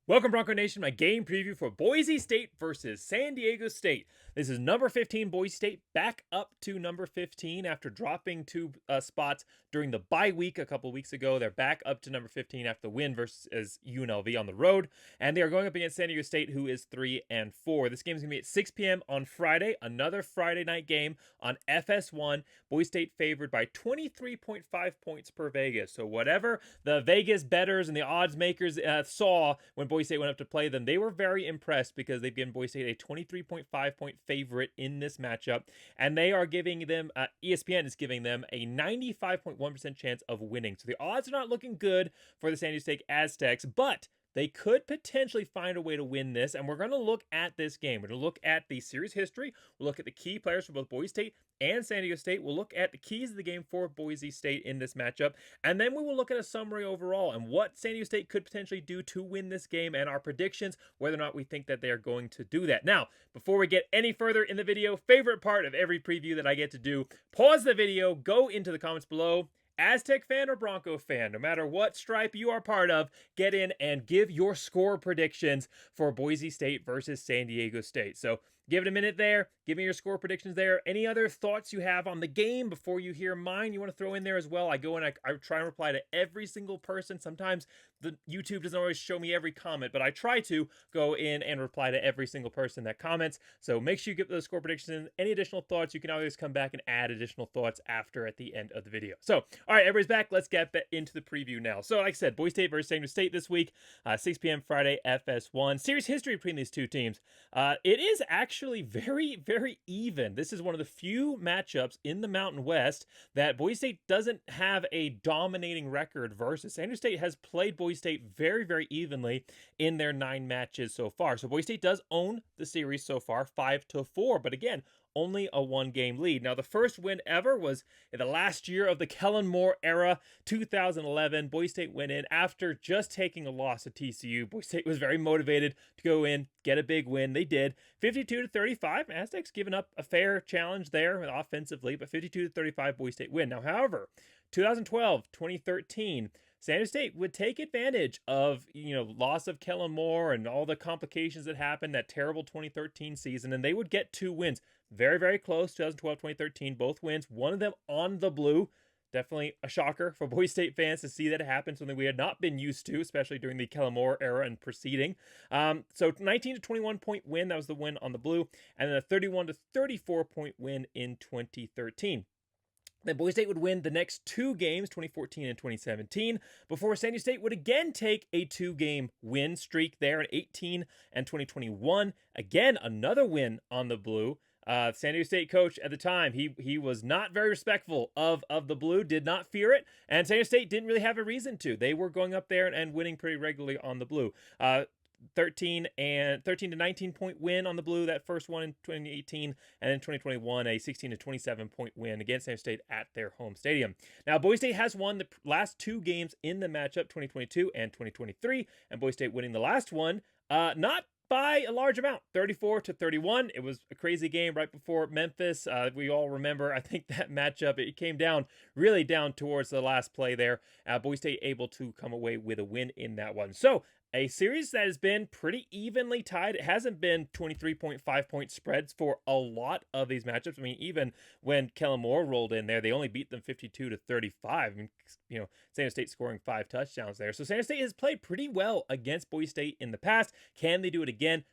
Welcome, Bronco Nation, my game preview for Boise State versus San Diego State. This is number 15 Boise State back up to number 15 after dropping two spots during the bye week a couple weeks ago. They're back up to number 15 after the win versus UNLV on the road, and they are going up against San Diego State, who is 3-4. This game is going to be at 6 p.m. on Friday, another Friday night game on FS1. Boise State favored by 23.5 points per Vegas. So whatever the Vegas bettors and the odds makers saw when Boise State went up to play them, they were very impressed because they've given Boise State a 23.5 point favorite in this matchup, and they are giving them, ESPN is giving them a 95.1% chance of winning. So the odds are not looking good for the San Diego State Aztecs, but they could potentially find a way to win this, and we're going to look at this game. We're going to look at the series history. We'll look at the key players for both Boise State and San Diego State. We'll look at the keys of the game for Boise State in this matchup, and then we will look at a summary overall and what San Diego State could potentially do to win this game and our predictions, whether or not we think that they are going to do that. Now, before we get any further in the video, favorite part of every preview that I get to do, pause the video, go into the comments below. Aztec fan or Bronco fan, no matter what stripe you are part of, get in and give your score predictions for Boise State versus San Diego State. So give it a minute there. Give me your score predictions there. Any other thoughts you have on the game before you hear mine you want to throw in there as well? I go and I try and reply to every single person. Sometimes the YouTube doesn't always show me every comment, but I try to go in and reply to every single person that comments. So make sure you get those score predictions in. Any additional thoughts, you can always come back and add additional thoughts after at the end of the video. So, all right, everybody's back. Let's get into the preview now. So, like I said, Boise State versus San Diego State this week, 6 p.m. Friday, FS1. Series history between these two teams. It is actually very, very even. This is one of the few matchups in the Mountain West that Boise State doesn't have a dominating record versus. San Diego State has played Boise State very, very evenly in their 9 matches so far. So Boise State does own the series so far, 5-4. But again, only a 1-game lead. Now, the first win ever was in the last year of the Kellen Moore era, 2011. Boise State went in after just taking a loss to TCU. Boise State was very motivated to go in, get a big win. They did. 52-35. Aztecs giving up a fair challenge there offensively, but 52-35 Boise State win. Now, however, 2012, 2013, San Diego State would take advantage of, loss of Kellen Moore and all the complications that happened that terrible 2013 season, and they would get 2 wins. Very, very close, 2012, 2013, both wins, one of them on the blue. Definitely a shocker for Boise State fans to see that happen, something we had not been used to, especially during the Kellen Moore era and preceding. So 19-21 point win, that was the win on the blue, and then a 31-34 point win in 2013. Then Boise State would win the next 2 games, 2014 and 2017, before San Diego State would again take a 2-game win streak there in 18 and 2021. Again, another win on the blue. San Diego State coach at the time, he was not very respectful of the blue, did not fear it, and San Diego State didn't really have a reason to. They were going up there and winning pretty regularly on the blue. 13 to 19 point win on the blue, that first one in 2018, and then 2021 a 16 to 27 point win against San Diego State at their home stadium. Now, Boise State has won the last 2 games in the matchup, 2022 and 2023, and Boise State winning the last one, not by a large amount, 34-31. It was a crazy game right before Memphis. We all remember, I think, that matchup. It came down, really down towards the last play there. Boise State able to come away with a win in that one. So, a series that has been pretty evenly tied. It hasn't been 23.5 point spreads for a lot of these matchups. I mean, even when Kellen Moore rolled in there, they only beat them 52-35. I mean, San Diego State scoring 5 touchdowns there. So San Diego State has played pretty well against Boise State in the past. Can they do it again?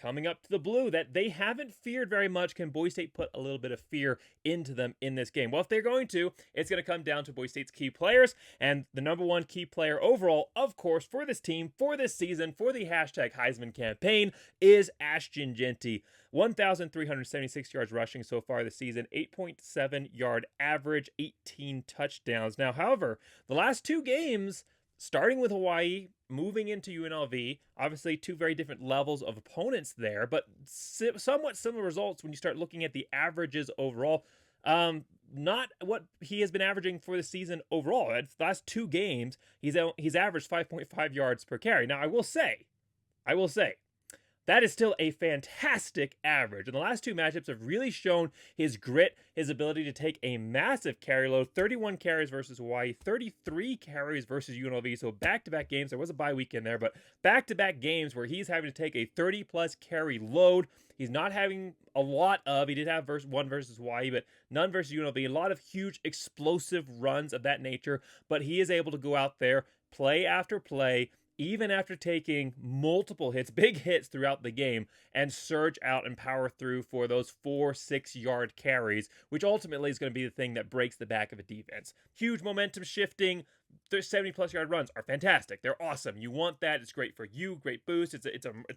Coming up to the blue that they haven't feared very much. Can Boise State put a little bit of fear into them in this game? Well, if they're going to, it's going to come down to Boise State's key players, and the number 1 key player overall, of course, for this team, for this season, for the hashtag Heisman campaign, is Ashton Jeanty. 1,376 yards rushing so far this season, 8.7 yard average, 18 touchdowns. Now, however, the last 2 games, starting with Hawaii, moving into UNLV, obviously 2 very different levels of opponents there, but somewhat similar results when you start looking at the averages overall. Not what he has been averaging for the season overall. It's the last 2 games, he's averaged 5.5 yards per carry. Now, I will say, that is still a fantastic average. And the last two matchups have really shown his grit, his ability to take a massive carry load. 31 carries versus Hawaii, 33 carries versus UNLV. So back-to-back games. There was a bye week in there, but back-to-back games where he's having to take a 30-plus carry load. He's not having a lot of, he did have one versus Hawaii, but none versus UNLV. A lot of huge explosive runs of that nature, but he is able to go out there, play after play, even after taking multiple hits, big hits throughout the game, and surge out and power through for those 4-6 yard carries, which ultimately is going to be the thing that breaks the back of a defense. Huge momentum shifting. Their 70-plus yard runs are fantastic. They're awesome. You want that. It's great for you. Great boost. It's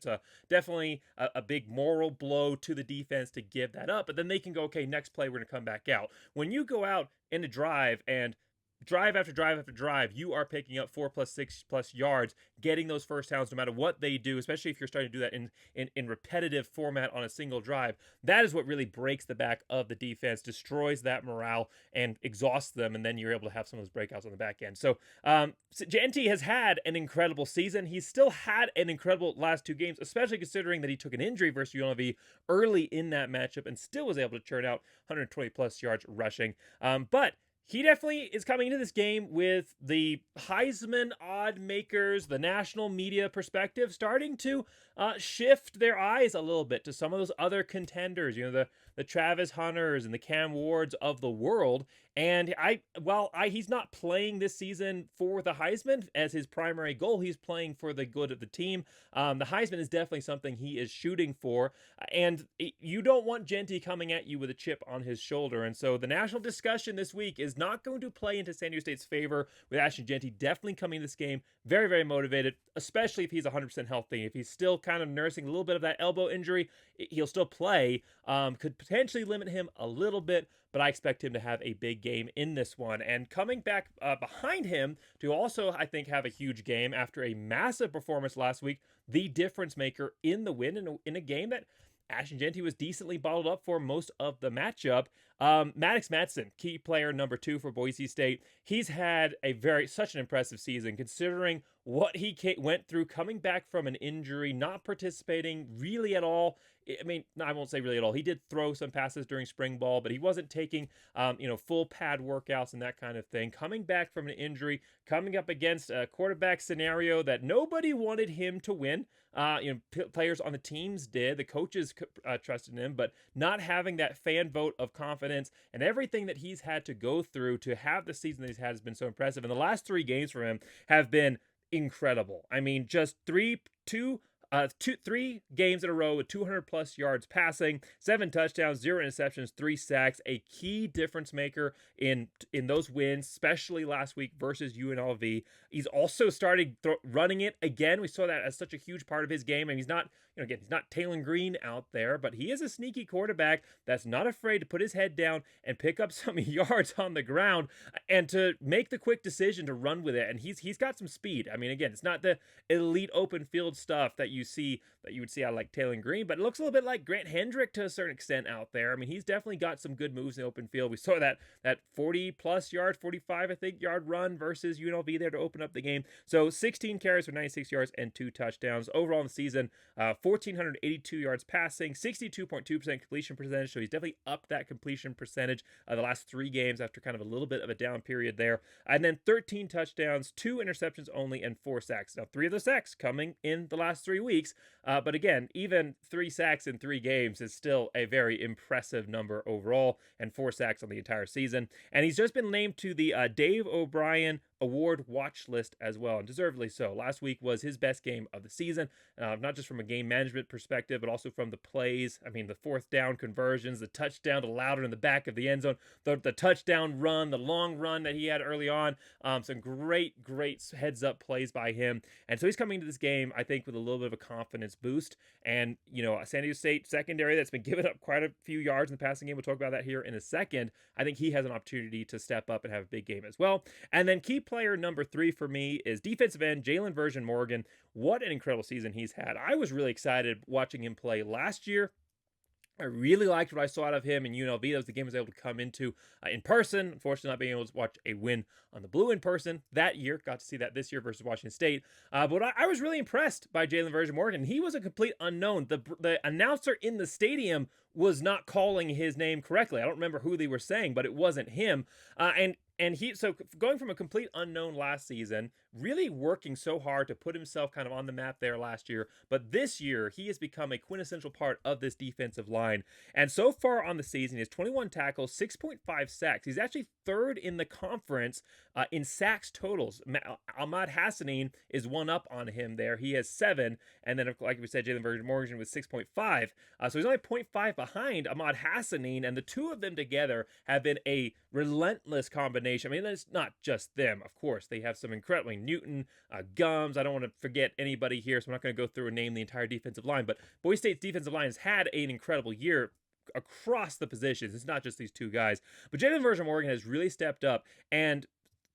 a definitely a big moral blow to the defense to give that up. But then they can go, okay, next play, we're going to come back out. When you go out in a drive and drive after drive after drive, you are picking up 4+, 6+ yards, getting those first downs no matter what they do, especially if you're starting to do that in repetitive format on a single drive. That is what really breaks the back of the defense, destroys that morale, and exhausts them, and then you're able to have some of those breakouts on the back end. So Jeanty has had an incredible season. He's still had an incredible last two games, especially considering that he took an injury versus UNLV early in that matchup and still was able to churn out 120+ yards rushing. But he definitely is coming into this game with the Heisman odd makers, the national media perspective, starting to shift their eyes a little bit to some of those other contenders, the Travis Hunters and the Cam Wards of the world. And he's not playing this season for the Heisman as his primary goal. He's playing for the good of the team. The Heisman is definitely something he is shooting for. And you don't want Jeanty coming at you with a chip on his shoulder. And so the national discussion this week is not going to play into San Diego State's favor, with Ashton Jeanty definitely coming to this game very, very motivated, especially if he's 100% healthy. If he's still kind of nursing a little bit of that elbow injury, he'll still play. Could potentially limit him a little bit, but I expect him to have a big game in this one. And coming back behind him to also, I think, have a huge game after a massive performance last week, the difference maker in the win in a game that Ashton Jeanty was decently bottled up for most of the matchup. Maddox Madsen, key player number 2 for Boise State. He's had such an impressive season considering what he went through coming back from an injury, not participating really at all. I mean, no, I won't say really at all. He did throw some passes during spring ball, but he wasn't taking, full pad workouts and that kind of thing. Coming back from an injury, coming up against a quarterback scenario that nobody wanted him to win. Players on the teams did. The coaches trusted him, but not having that fan vote of confidence and everything that he's had to go through to have the season that he's had has been so impressive. And the last 3 games for him have been incredible. I mean, just 3 games in a row with 200+ yards passing, 7 touchdowns, 0 interceptions, 3 sacks, a key difference maker in those wins, especially last week versus UNLV. He's also started running it again. We saw that as such a huge part of his game, and he's not, he's not Taylor Green out there, but he is a sneaky quarterback that's not afraid to put his head down and pick up some yards on the ground and to make the quick decision to run with it. And he's got some speed. I mean, again, it's not the elite open field stuff that you would see out of like Taylor Green, but it looks a little bit like Grant Hendrick to a certain extent out there. I mean, he's definitely got some good moves in the open field. We saw that 40+ yard, 45 I think yard run versus UNLV there to open up the game. So 16 carries for 96 yards and 2 touchdowns overall in the season. 1,482 yards passing, 62.2% completion percentage. So he's definitely upped that completion percentage the last 3 games after kind of a little bit of a down period there. And then 13 touchdowns, 2 interceptions only, and 4 sacks. Now 3 of the sacks coming in the last 3 weeks. But again, even 3 sacks in 3 games is still a very impressive number overall, and 4 sacks on the entire season. And he's just been named to the Dave O'Brien Award watch list as well, and deservedly so. Last week was his best game of the season, not just from a game management perspective, but also from the plays. I mean, the 4th down conversions, the touchdown to Louder in the back of the end zone, the touchdown run, the long run that he had early on. Some great heads-up plays by him. And so he's coming into this game, I think, with a little bit of a confidence boost. And, a San Diego State secondary that's been giving up quite a few yards in the passing game. We'll talk about that here in a second. I think he has an opportunity to step up and have a big game as well. And then key player number 3 for me is defensive end Jalen Version Morgan. What an incredible season he's had. I was really excited watching him play last year. I really liked what I saw out of him in UNLV. That was the game I was able to come into in person. Unfortunately, not being able to watch a win on the blue in person that year. Got to see that this year versus Washington State. But I was really impressed by Jalen Virgin Morgan. He was a complete unknown. The announcer in the stadium was not calling his name correctly. I don't remember who they were saying, but it wasn't him. And he, so going from a complete unknown last season, really working so hard to put himself kind of on the map there last year, but this year he has become a quintessential part of this defensive line. And so far on the season, he has 21 tackles, 6.5 sacks. He's actually third in the conference in sacks totals. Ahmad Hassanin is one up on him there. He has 7, and then like we said, Jalen Virgin Morgan with 6.5. So he's only 0.5 behind Ahmad Hassanin, and the two of them together have been a relentless combination. I mean, it's not just them, of course. They have some incredibly Newton, Gums. I don't want to forget anybody here, so I'm not going to go through and name the entire defensive line, but Boise State's defensive line has had an incredible year across the positions. It's not just these two guys, but Jalen Virgin Morgan has really stepped up, and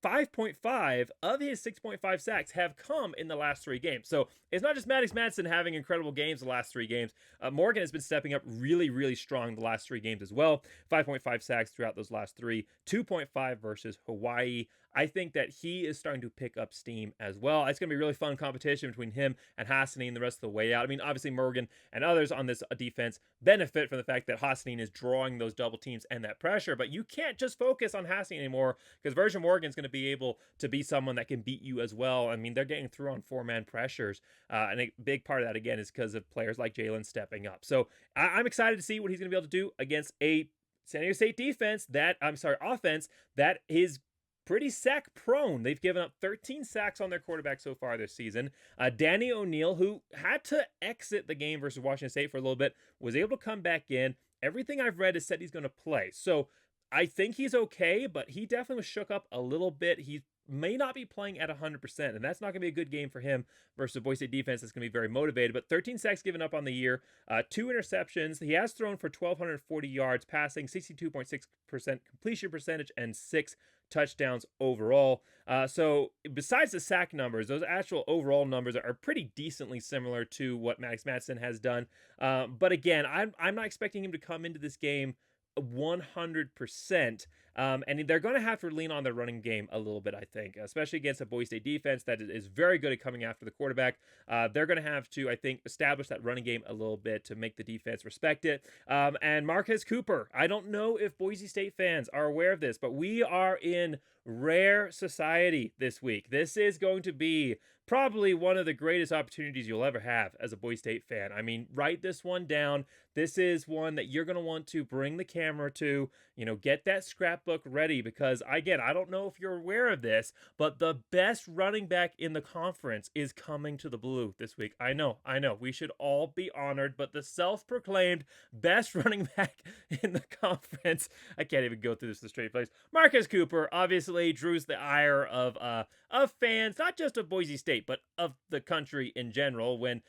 5.5 of his 6.5 sacks have come in the last 3 games. So it's not just Maddox Madsen having incredible games the last 3 games. Morgan has been stepping up really, really strong the last 3 games as well. 5.5 sacks throughout those last 3, 2.5 versus Hawaii. I think that he is starting to pick up steam as well. It's going to be a really fun competition between him and Hassanin the rest of the way out. I mean, obviously Morgan and others on this defense benefit from the fact that Hassanin is drawing those double teams and that pressure, but you can't just focus on Hassanin anymore, because Virgin Morgan is going to be able to be someone that can beat you as well. I mean, they're getting through on 4-man pressures, and a big part of that, again, is because of players like Jalen stepping up. So I'm excited to see what he's going to be able to do against a San Diego State offense that is pretty sack prone. They've given up 13 sacks on their quarterback so far this season. Danny O'Neal, who had to exit the game versus Washington State for a little bit, was able to come back in. Everything I've read is said he's going to play. So I think he's okay, but he definitely was shook up a little bit. He may not be playing at 100%, and that's not going to be a good game for him versus a Boise State defense that's going to be very motivated. But 13 sacks given up on the year, 2 interceptions. He has thrown for 1,240 yards, passing 62.6% completion percentage, and 6 touchdowns overall. So besides the sack numbers, those actual overall numbers are pretty decently similar to what Maddox Madsen has done. But again, I'm not expecting him to come into this game 100%. And they're going to have to lean on their running game a little bit, I think, especially against a Boise State defense that is very good at coming after the quarterback. They're going to have to, I think, establish that running game a little bit to make the defense respect it. And Marquez Cooper, I don't know if Boise State fans are aware of this, but we are in rare society this week. This is going to be probably one of the greatest opportunities you'll ever have as a Boise State fan. I mean, write this one down. This is one that you're going to want to bring the camera to, get that scrapbook ready, because again, I don't know if you're aware of this, but the best running back in the conference is coming to the Blue this week. I know, we should all be honored, but the self-proclaimed best running back in the conference, I can't even go through this with a straight face, Marquez Cooper, obviously drews the ire of fans, not just of Boise State, but of the country in general, when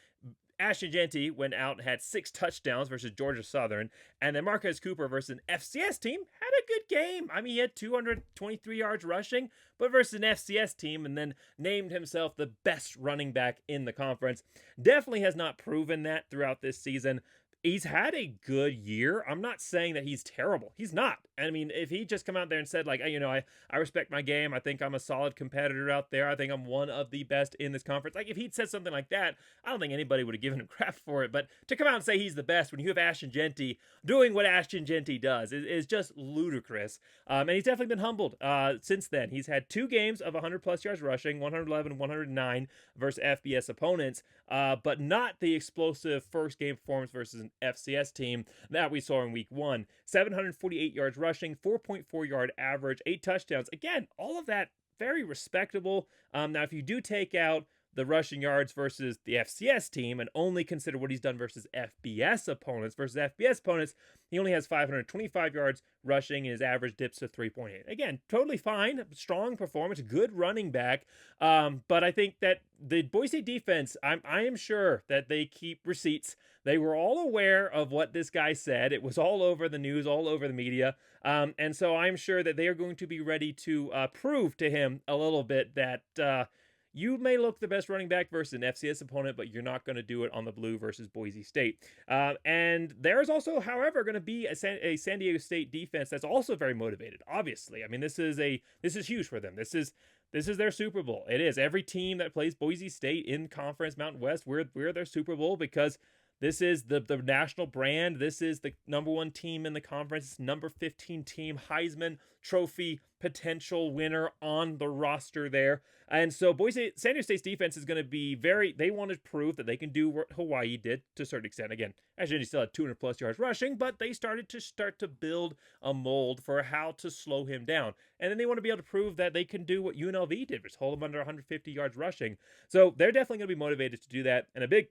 Ashton Jeanty went out and had 6 touchdowns versus Georgia Southern, and then Marquez Cooper versus an FCS team had a good game. I mean, he had 223 yards rushing, but versus an FCS team, and then named himself the best running back in the conference. Definitely has not proven that throughout this season. He's had a good year. I'm not saying that he's terrible. He's not. I mean, if he just come out there and said, like, I respect my game. I think I'm a solid competitor out there. I think I'm one of the best in this conference. Like, if he'd said something like that, I don't think anybody would have given him crap for it. But to come out and say he's the best when you have Ashton Jeanty doing what Ashton Jeanty does is just ludicrous. And he's definitely been humbled since then. He's had 2 games of 100-plus yards rushing, 111 and 109 versus FBS opponents, but not the explosive first game performance versus an FCS team that we saw in week 1. 748 yards rushing, 4.4 yard average, 8 touchdowns. Again, all of that very respectable. Now, if you do take out the rushing yards versus the FCS team and only consider what he's done versus FBS opponents, he only has 525 yards rushing, and his average dips to 3.8. Again, totally fine, strong performance, good running back. But I think that the Boise defense, I am sure that they keep receipts. They were all aware of what this guy said. It was all over the news, all over the media. And so I'm sure that they are going to be ready to prove to him a little bit that you may look the best running back versus an FCS opponent, but you're not going to do it on the blue versus Boise State. And there's also, however, going to be a San Diego State defense that's also very motivated. Obviously, I mean, this is huge for them. This is their Super Bowl. It is. Every team that plays Boise State in Conference Mountain West, we're their Super Bowl, because this is the national brand. This is the number 1 team in the conference, number 15 team, Heisman Trophy potential winner on the roster there. And so San Diego State's defense is going to be they want to prove that they can do what Hawaii did to a certain extent. Again, actually, still had 200 plus yards rushing, but they started to build a mold for how to slow him down. And then they want to be able to prove that they can do what UNLV did, which hold him under 150 yards rushing. So they're definitely going to be motivated to do that. And a big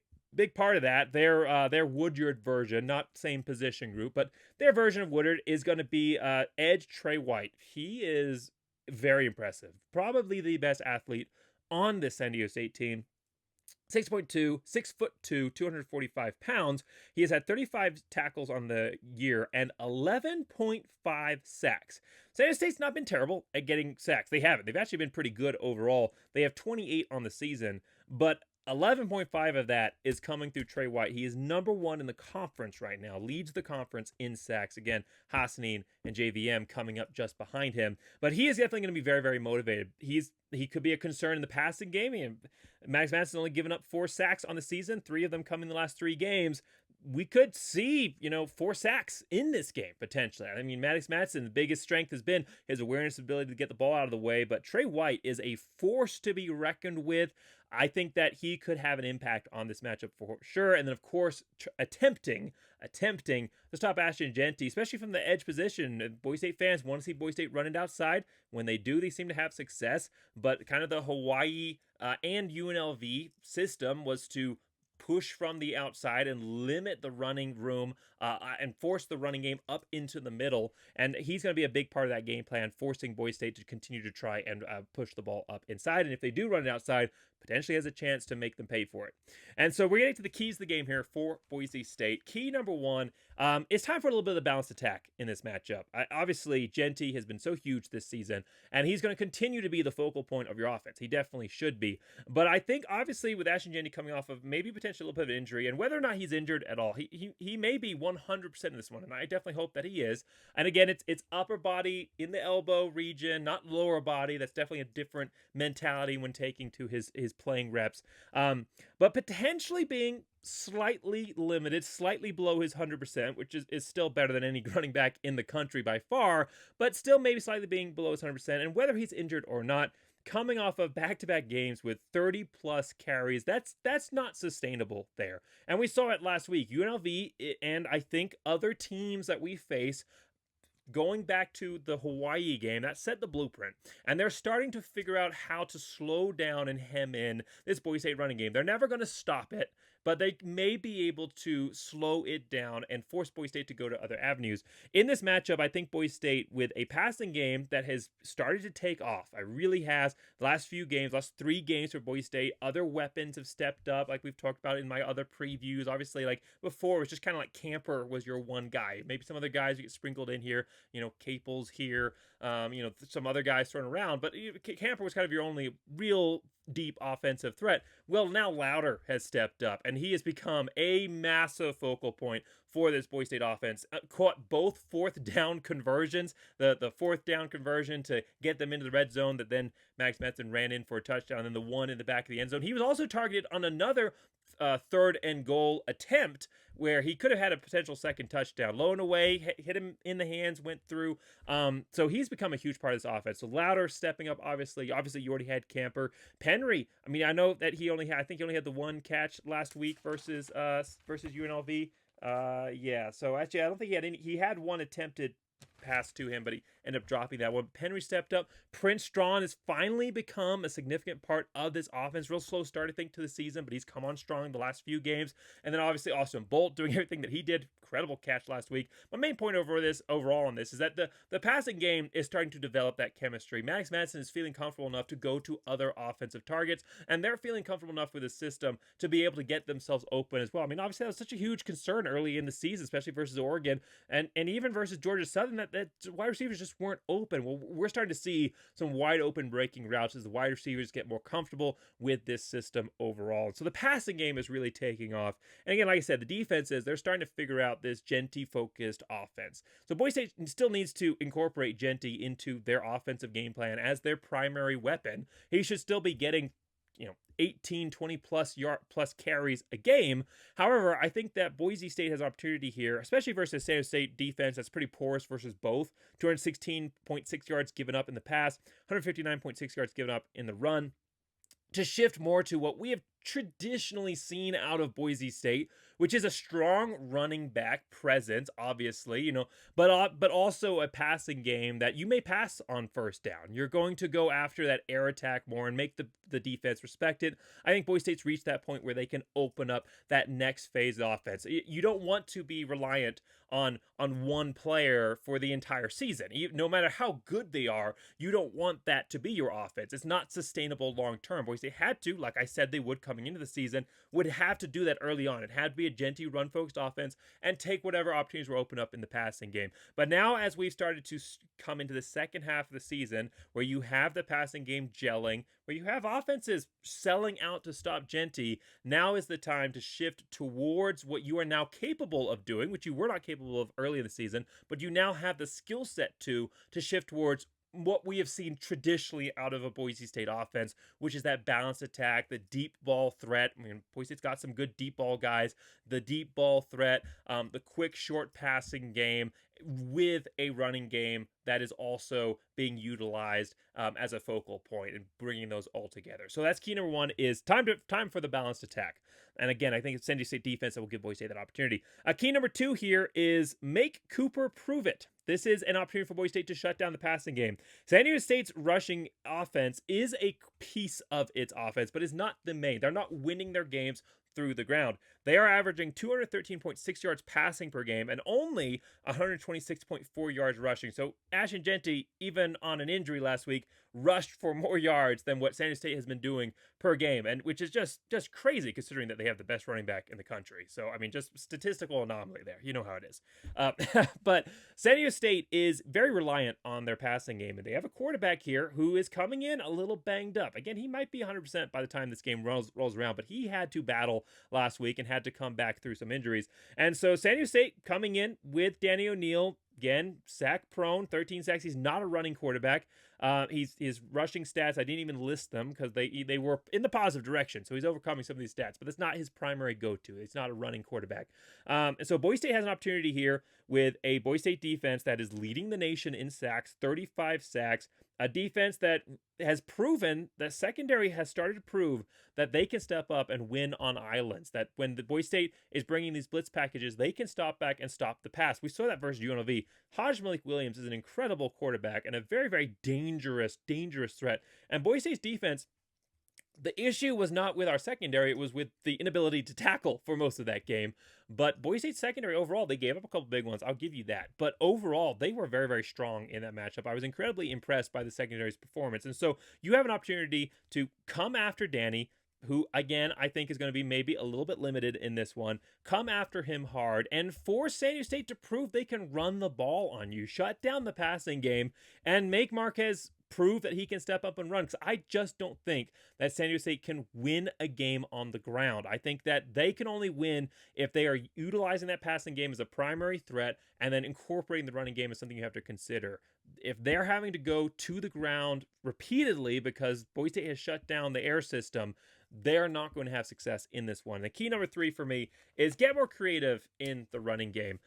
part of that, their Woodyard version, not same position group, but their version of Woodyard is going to be edge Trey White. He is very impressive. Probably the best athlete on this San Diego State team. 6'2", 6'2", 245 pounds. He has had 35 tackles on the year and 11.5 sacks. San Diego State's not been terrible at getting sacks. They haven't. They've actually been pretty good overall. They have 28 on the season, but 11.5 of that is coming through Trey White. He is number 1 in the conference right now, leads the conference in sacks. Again, Hassanin and JVM coming up just behind him. But he is definitely going to be very, very motivated. He could be a concern in the passing game. And Max Matt's only given up 4 sacks on the season, 3 of them coming in the last 3 games. We could see, 4 sacks in this game, potentially. I mean, Maddox Madsen, the biggest strength has been his awareness, ability to get the ball out of the way, but Trey White is a force to be reckoned with. I think that he could have an impact on this matchup for sure. And then, of course, attempting to stop Ashton Jeanty, especially from the edge position. Boise State fans want to see Boise State run it outside. When they do, they seem to have success. But kind of the Hawaii and UNLV system was to push from the outside and limit the running room and force the running game up into the middle. And he's going to be a big part of that game plan, forcing Boise State to continue to try and push the ball up inside. And if they do run it outside, potentially has a chance to make them pay for it. And so we're getting to the keys of the game here for Boise State. Key number 1, it's time for a little bit of the balanced attack in this matchup. Obviously, Jeanty has been so huge this season, and he's going to continue to be the focal point of your offense. He definitely should be. But I think, obviously, with Ashton Jeanty coming off of maybe potentially a little bit of injury, and whether or not he's injured at all, he may be 100% in this one, and I definitely hope that he is. And again, it's upper body in the elbow region, not lower body. That's definitely a different mentality when taking to his playing reps. But potentially being slightly limited, slightly below his 100%, which is still better than any running back in the country by far, but still maybe slightly being below his 100%. And whether he's injured or not, coming off of back-to-back games with 30-plus carries, that's not sustainable there. And we saw it last week. UNLV and I think other teams that we face, going back to the Hawaii game, that set the blueprint. And they're starting to figure out how to slow down and hem in this Boise State running game. They're never going to stop it, but they may be able to slow it down and force Boise State to go to other avenues. In this matchup, I think Boise State, with a passing game that has started to take off, it really has. The last 3 games for Boise State, other weapons have stepped up, like we've talked about in my other previews. Obviously, like before, it was just kind of like Camper was your one guy. Maybe some other guys you get sprinkled in here, Caples here, some other guys thrown around, but Camper was kind of your only real deep offensive threat. Well, now Louder has stepped up, and he has become a massive focal point for this Boise State offense. Caught both 4th down conversions, the 4th down conversion to get them into the red zone that then Max Metzen ran in for a touchdown, and the one in the back of the end zone. He was also targeted on another 3rd and goal attempt where he could have had a potential second touchdown. Low and away, hit him in the hands, went through. So he's become a huge part of this offense. So Louder stepping up, obviously you already had Camper. Penry, I mean, I know that he only had the 1 catch last week versus UNLV. So actually I don't think he had 1 attempted pass to him, but he ended up dropping that one. Penry stepped up. Prince Strong has finally become a significant part of this offense. Real slow start, I think, to the season, but he's come on strong the last few games. And then obviously Austin Bolt doing everything that he did. Incredible catch last week. My main point overall on this is that the passing game is starting to develop that chemistry. Max Madsen is feeling comfortable enough to go to other offensive targets, and they're feeling comfortable enough with the system to be able to get themselves open as well. I mean, obviously that was such a huge concern early in the season, especially versus Oregon and even versus Georgia Southern, that that wide receivers just weren't open. Well, we're starting to see some wide open breaking routes as the wide receivers get more comfortable with this system overall. So the passing game is really taking off. And again, like I said, the defenses, they're starting to figure out this Genty focused offense. So Boise State still needs to incorporate Genty into their offensive game plan as their primary weapon. He should still be getting 18, 20 plus carries a game. However, I think that Boise State has opportunity here, especially versus San Diego State defense that's pretty porous versus both. 216.6 yards given up in the pass, 159.6 yards given up in the run, to shift more to what we have traditionally seen out of Boise State, which is a strong running back presence, obviously, but also a passing game that you may pass on first down. You're going to go after that air attack more and make the defense respect it. I think Boise State's reached that point where they can open up that next phase of offense. You don't want to be reliant on one player for the entire season. No matter how good they are, you don't want that to be your offense. It's not sustainable long term. Boise State had to, like I said they would coming into the season, would have to do that early on. It had to be a Genty run-focused offense and take whatever opportunities were open up in the passing game. But now as we've started to come into the second half of the season, where you have the passing game gelling, where you have offenses selling out to stop Genty, now is the time to shift towards what you are now capable of doing, which you were not capable of early in the season, but you now have the skill set to shift towards what we have seen traditionally out of a Boise State offense, which is that balanced attack, the deep ball threat. I mean, Boise State's got some good deep ball guys, the deep ball threat, the quick short passing game with a running game that is also being utilized as a focal point and bringing those all together. So that's key number one, is time for the balanced attack. And again, I think it's San Diego State defense that will give Boise State that opportunity. Key number two here is make Cooper prove it. This is an opportunity for Boise State to shut down the passing game. San Diego State's rushing offense is a piece of its offense, but is not the main. They're not winning their games through the ground. They are averaging 213.6 yards passing per game and only 126.4 yards rushing. So Ashton Genty, even on an injury last week, rushed for more yards than what San Diego State has been doing per game, and which is just crazy considering that they have the best running back in the country. So, I mean, just statistical anomaly there. You know how it is. But San Diego State is very reliant on their passing game, and they have a quarterback here who is coming in a little banged up. Again, he might be 100% by the time this game rolls around, but he had to battle last week and had to come back through some injuries. And so San Diego State coming in with Danny O'Neal, again, sack prone, 13 sacks. He's not a running quarterback. His rushing stats, I didn't even list them because they were in the positive direction. So he's overcoming some of these stats, but that's not his primary go-to. He's not a running quarterback. And so Boise State has an opportunity here with a Boise State defense that is leading the nation in sacks, 35 sacks, a defense that has proven, that secondary has started to prove that they can step up and win on islands, that when the Boise State is bringing these blitz packages, they can stop back and stop the pass. We saw that versus UNLV. Hajj Malik Williams is an incredible quarterback and a very, very dangerous threat. And Boise State's defense, the issue was not with our secondary, it was with the inability to tackle for most of that game. But Boise State's secondary overall, they gave up a couple big ones, I'll give you that. But overall, they were very, very strong in that matchup. I was incredibly impressed by the secondary's performance. And so you have an opportunity to come after Danny, who, again, I think is going to be maybe a little bit limited in this one. Come after him hard and force San Diego State to prove they can run the ball on you. Shut down the passing game and make Marquez prove that he can step up and run, because I just don't think that San Diego State can win a game on the ground. I think that they can only win if they are utilizing that passing game as a primary threat and then incorporating the running game as something you have to consider. If they're having to go to the ground repeatedly because Boise State has shut down the air system, they're not going to have success in this one. The key number three for me is get more creative in the running game.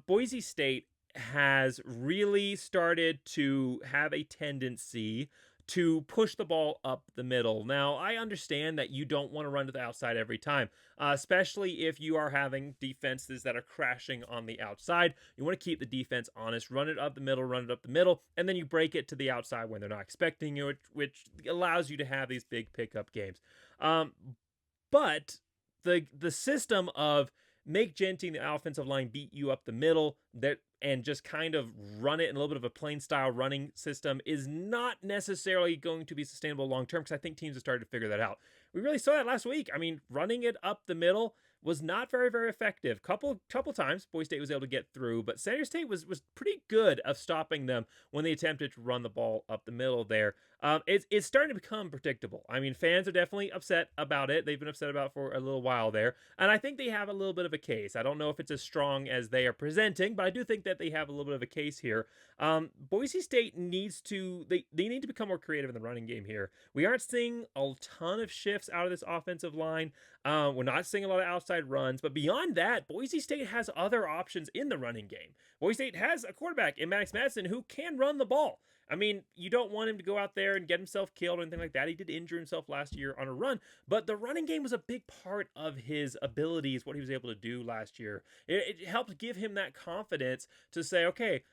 Boise State has really started to have a tendency to push the ball up the middle. Now, I understand that you don't want to run to the outside every time, especially if you are having defenses that are crashing on the outside. You want to keep the defense honest, run it up the middle, and then you break it to the outside when they're not expecting you, which allows you to have these big pickup games. But the system of make Genty and the offensive line beat you up the middle and just kind of run it in a little bit of a plain style running system is not necessarily going to be sustainable long term, because I think teams have started to figure that out. We really saw that last week. I mean, running it up the middle was not very, very effective. Couple times Boise State was able to get through, but San Diego State was pretty good of stopping them when they attempted to run the ball up the middle there. It's starting to become predictable. I mean, fans are definitely upset about it. They've been upset about it for a little while there, and I think they have a little bit of a case. I don't know if it's as strong as they are presenting, but I do think that they have a little bit of a case here. Boise State needs to they need to become more creative in the running game here. We aren't seeing a ton of shifts out of this offensive line. We're not seeing a lot of outside runs, but beyond that, Boise State has other options in the running game. Boise State has a quarterback in Maddox Madison who can run the ball. I mean, you don't want him to go out there and get himself killed or anything like that. He did injure himself last year on a run, but the running game was a big part of his abilities, what he was able to do last year. It helped give him that confidence to say, okay,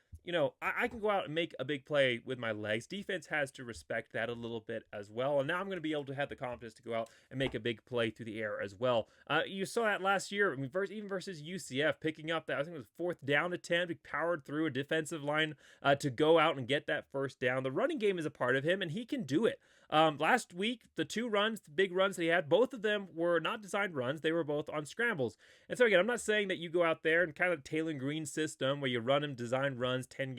I can go out and make a big play with my legs. Defense has to respect that a little bit as well. And now I'm going to be able to have the confidence to go out and make a big play through the air as well. You saw that last year, even versus UCF, picking up that, I think it was fourth down attempt. He powered through a defensive line to go out and get that first down. The running game is a part of him, and he can do it. Last week, the big runs that he had, both of them were not designed runs. They were both on scrambles. And so again, I'm not saying that you go out there and kind of Taylor Green system where you run him designed runs 10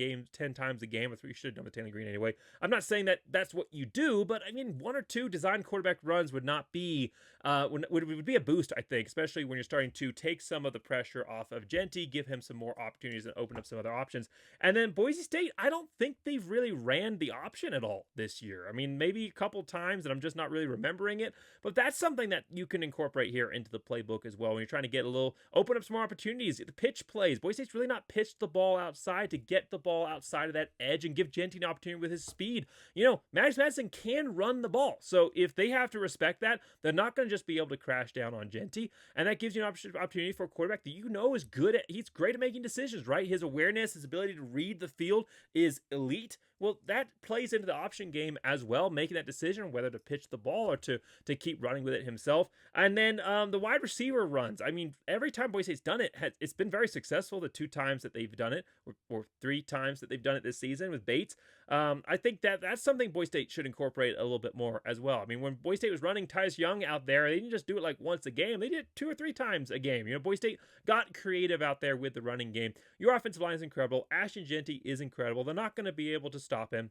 times a game. That's what you should have done with Taylor Green anyway. I'm not saying that that's what you do, but I mean, one or two designed quarterback runs would not be, would be a boost, I think, especially when you're starting to take some of the pressure off of Genty, give him some more opportunities and open up some other options. And then Boise State, I don't think they've really ran the option at all this year. I mean, maybe a couple times and I'm just not really remembering it, but that's something that you can incorporate here into the playbook as well when you're trying to get open up some more opportunities. The pitch plays. Boise State's really not pitched the ball outside to get the ball outside of that edge and give Genty an opportunity with his speed. Maddox Madison can run the ball. So if they have to respect that, they're not going to just be able to crash down on Genty. And that gives you an opportunity for a quarterback that is he's great at making decisions, right? His awareness, his ability to read the field is elite. Well, that plays into the option game as well, making that decision whether to pitch the ball or to keep running with it himself. And then the wide receiver runs. I mean, every time Boise State's done it, it's been very successful the 2 times that they've done it, or 3 times that they've done it this season with Bates. I think that's something Boise State should incorporate a little bit more as well. I mean, when Boise State was running Tyus Young out there, they didn't just do it like once a game. They did it 2 or 3 times a game. Boise State got creative out there with the running game. Your offensive line is incredible. Ashton Genty is incredible. They're not going to be able to stop him.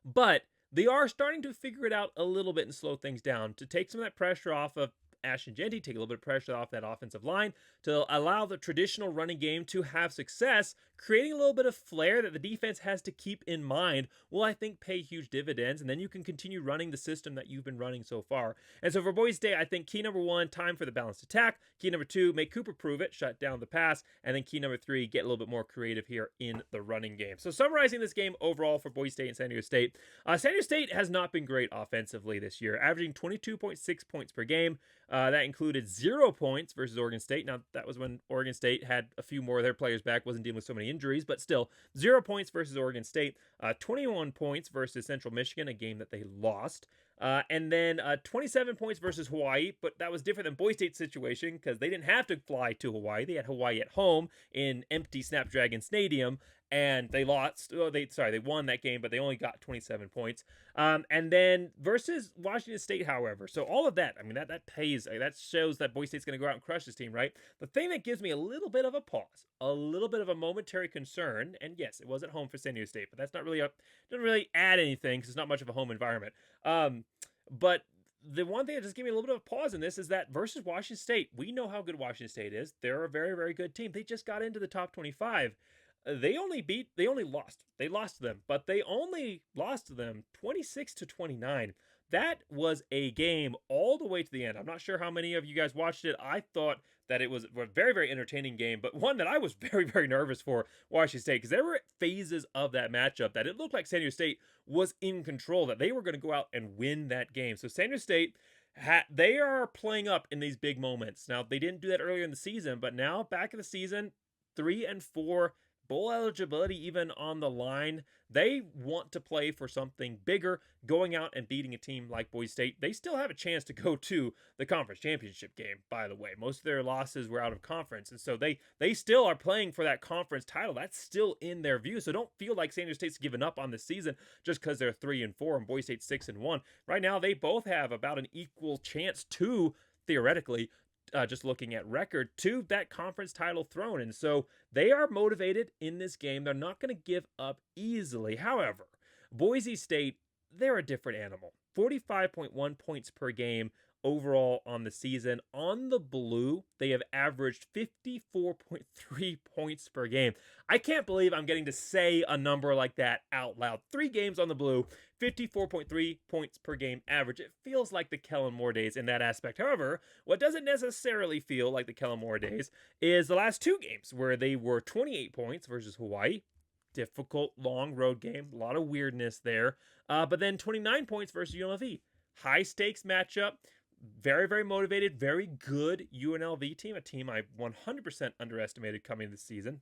But they are starting to figure it out a little bit and slow things down to take some of that pressure off of Ashton Genty, take a little bit of pressure off that offensive line to allow the traditional running game to have success, creating a little bit of flair that the defense has to keep in mind will, I think, pay huge dividends, and then you can continue running the system that you've been running so far. And so for Boise State, I think key number 1, time for the balanced attack. Key number 2, make Cooper prove it, shut down the pass. And then key number 3, get a little bit more creative here in the running game. So summarizing this game overall for Boise State and San Diego State, San Diego State has not been great offensively this year, averaging 22.6 points per game. That included 0 points versus Oregon State. Now, that was when Oregon State had a few more of their players back, wasn't dealing with so many injuries, but still, 0 points versus Oregon State, 21 points versus Central Michigan, a game that they lost. And then 27 points versus Hawaii, but that was different than Boise State's situation because they didn't have to fly to Hawaii. They had Hawaii at home in empty Snapdragon Stadium, and they lost. They won that game, but they only got 27 points. And then versus Washington State, however, so all of that, I mean, that pays. That shows that Boise State's going to go out and crush this team, right? The thing that gives me a little bit of a pause, a little bit of a momentary concern, and yes, it was at home for San Diego State, but that's not really doesn't really add anything because it's not much of a home environment. But the one thing that just gave me a little bit of a pause in this is that versus Washington State, we know how good Washington State is. They're a very, very good team. They just got into the top 25. They lost to them, but they only lost to them 26-29. That was a game all the way to the end. I'm not sure how many of you guys watched it. I thought that it was a very, very entertaining game, but one that I was very, very nervous for Washington State because there were phases of that matchup that it looked like San Diego State was in control, that they were going to go out and win that game. So San Diego State, they are playing up in these big moments. Now, they didn't do that earlier in the season, but now back in the season, 3-4, bowl eligibility even on the line. They want to play for something bigger, going out and beating a team like Boise State. They still have a chance to go to the conference championship game, by the way. Most of their losses were out of conference, and so they still are playing for that conference title. That's still in their view, so don't feel like San Diego State's given up on the season just because they're 3-4 and Boise State's 6-1. Right now, they both have about an equal chance to, theoretically, just looking at record, to that conference title throne. And so they are motivated in this game. They're not going to give up easily. However, Boise State, they're a different animal. 45.1 points per game overall on the season. On the blue, they have averaged 54.3 points per game. I can't believe I'm getting to say a number like that out loud. 3 games on the blue, 54.3 points per game average. It feels like the Kellen Moore days in that aspect. However, what doesn't necessarily feel like the Kellen Moore days is the last 2 games where they were 28 points versus Hawaii. Difficult, long road game. A lot of weirdness there. But then 29 points versus UNLV. High stakes matchup. Very, very motivated, very good UNLV team, a team I 100% underestimated coming this season.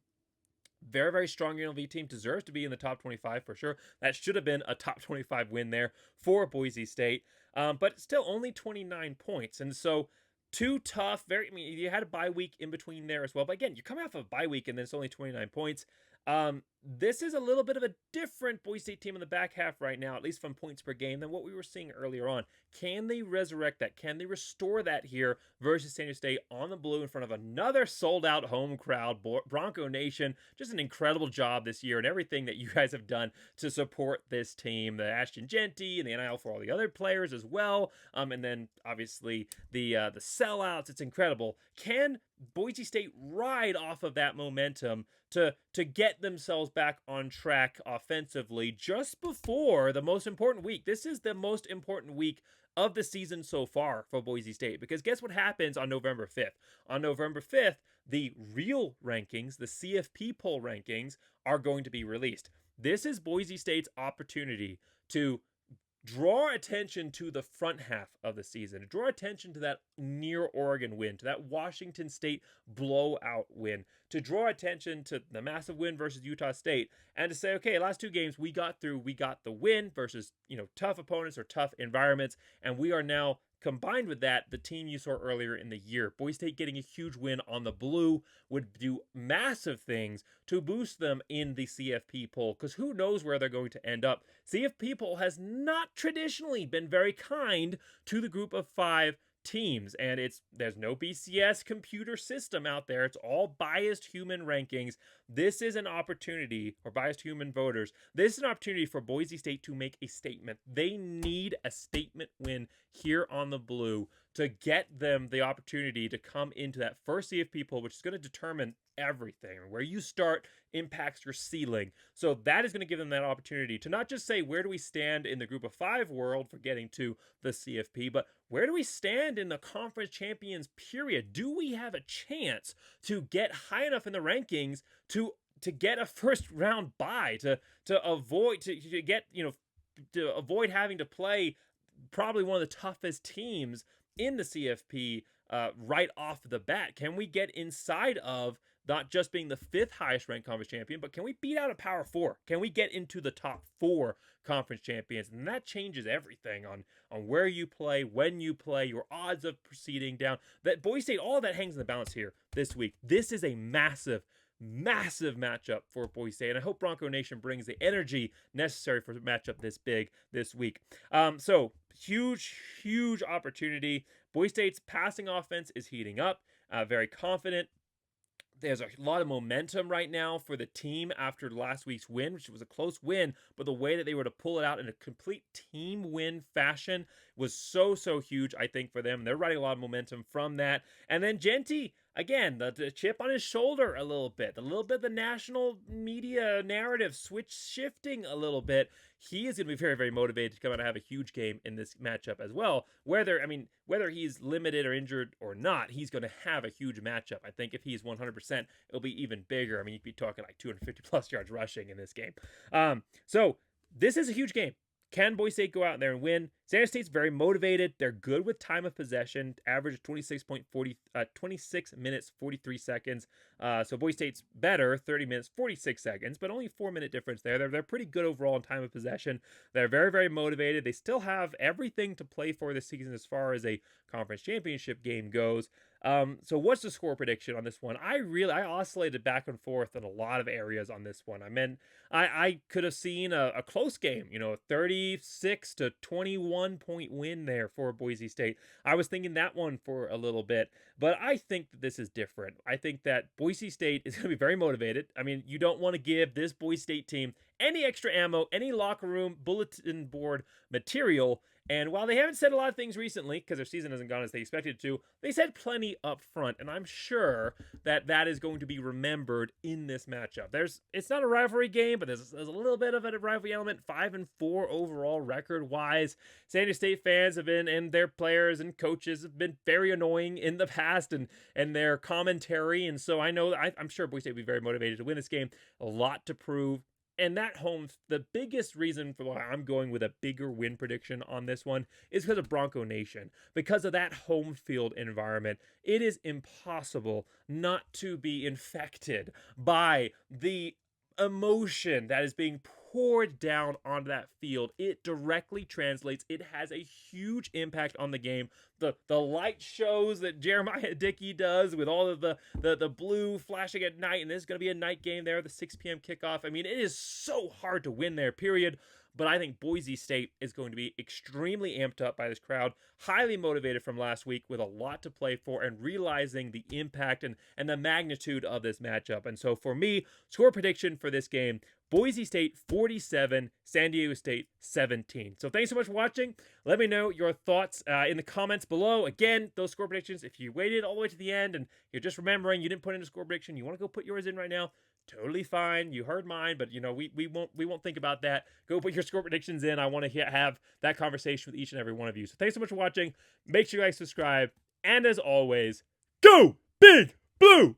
Very, very strong UNLV team, deserves to be in the top 25 for sure. That should have been a top 25 win there for Boise State, but still only 29 points. And so too tough, you had a bye week in between there as well. But again, you're coming off of a bye week and then it's only 29 points. This is a little bit of a different Boise State team in the back half right now, at least from points per game, than what we were seeing earlier on. Can they resurrect that? Can they restore that here versus San Diego State on the blue in front of another sold-out home crowd? Bronco Nation, just an incredible job this year and everything that you guys have done to support this team. The Ashton Genty and the NIL for all the other players as well. And then obviously the sellouts. It's incredible. Can Boise State ride off of that momentum to get themselves back on track offensively just before the most important week? This is the most important week of the season so far for Boise State, because guess what happens on November 5th? On November 5th, the real rankings, the CFP poll rankings, are going to be released. This is Boise State's opportunity to draw attention to the front half of the season, draw attention to that near Oregon win, to that Washington State blowout win, to draw attention to the massive win versus Utah State, and to say, okay, last 2 games we got through, we got the win versus, tough opponents or tough environments, and we are now, combined with that, the team you saw earlier in the year. Boise State getting a huge win on the blue would do massive things to boost them in the CFP poll, because who knows where they're going to end up. CFP poll has not traditionally been very kind to the group of 5 teams, and there's no BCS computer system out there. It's all biased human rankings. This is an opportunity, or biased human voters, this is an opportunity for Boise State to make a statement. They need a statement win here on the blue to get them the opportunity to come into that first CFP poll, which is going to determine everything. Where you start impacts your ceiling. So that is going to give them that opportunity to not just say, where do we stand in the group of 5 world for getting to the CFP, but where do we stand in the conference champions period? Do we have a chance to get high enough in the rankings to get a first round bye, to avoid to avoid having to play probably one of the toughest teams in the CFP right off the bat? Can we get inside of not just being the 5th highest ranked conference champion, but can we beat out a Power 4? Can we get into the top 4 conference champions? And that changes everything on where you play, when you play, your odds of proceeding down. That Boise State, all of that hangs in the balance here this week. This is a massive matchup for Boise State, and I hope Bronco Nation brings the energy necessary for a matchup this big this week. So huge opportunity. Boise State's passing offense is heating up, very confident. There's a lot of momentum right now for the team after last week's win, which was a close win, but the way that they were to pull it out in a complete team win fashion was so huge, I think, for them. They're riding a lot of momentum from that. And then Genty, again, the chip on his shoulder a little bit of the national media narrative shifting a little bit. He is going to be very, very motivated to come out and have a huge game in this matchup as well. Whether he's limited or injured or not, he's going to have a huge matchup. I think if he's 100%, it'll be even bigger. I mean, you'd be talking like 250 plus yards rushing in this game. So this is a huge game. Can Boise State go out there and win? San Diego State's very motivated. They're good with time of possession, average 26 minutes, 43 seconds. So Boise State's better, 30 minutes, 46 seconds, but only 4-minute difference there. They're pretty good overall in time of possession. They're very, very motivated. They still have everything to play for this season as far as a conference championship game goes. So what's the score prediction on this one? I oscillated back and forth in a lot of areas on this one. I could have seen a close game, a 36 to 21 point win there for Boise State. I was thinking that one for a little bit, but I think that this is different. I think that Boise State is going to be very motivated. I mean, you don't want to give this Boise State team any extra ammo, any locker room bulletin board material. And while they haven't said a lot of things recently, because their season hasn't gone as they expected it to, they said plenty up front. And I'm sure that that is going to be remembered in this matchup. It's not a rivalry game, but there's a little bit of a rivalry element. 5-4 overall record-wise. San Diego State fans have been, and their players and coaches have been very annoying in the past, and their commentary. And so I'm sure Boise State will be very motivated to win this game. A lot to prove. And the biggest reason for why I'm going with a bigger win prediction on this one is because of Bronco Nation. Because of that home field environment, it is impossible not to be infected by the emotion that is being poured down onto that field. It directly translates. It has a huge impact on the game. The light shows that Jeremiah Dickey does with all of the blue flashing at night, and there's going to be a night game there, the 6 p.m. kickoff. I mean, it is so hard to win there, period. But I think Boise State is going to be extremely amped up by this crowd, highly motivated from last week with a lot to play for and realizing the impact and the magnitude of this matchup. And so for me, score prediction for this game, Boise State 47, San Diego State 17. So thanks so much for watching. Let me know your thoughts in the comments below. Again, those score predictions, if you waited all the way to the end and you're just remembering you didn't put in a score prediction, you want to go put yours in right now, totally fine. You heard mine, but we won't think about that. Go put your score predictions in. I want to have that conversation with each and every one of you. So thanks so much for watching. Make sure you guys subscribe. And as always, go Big Blue!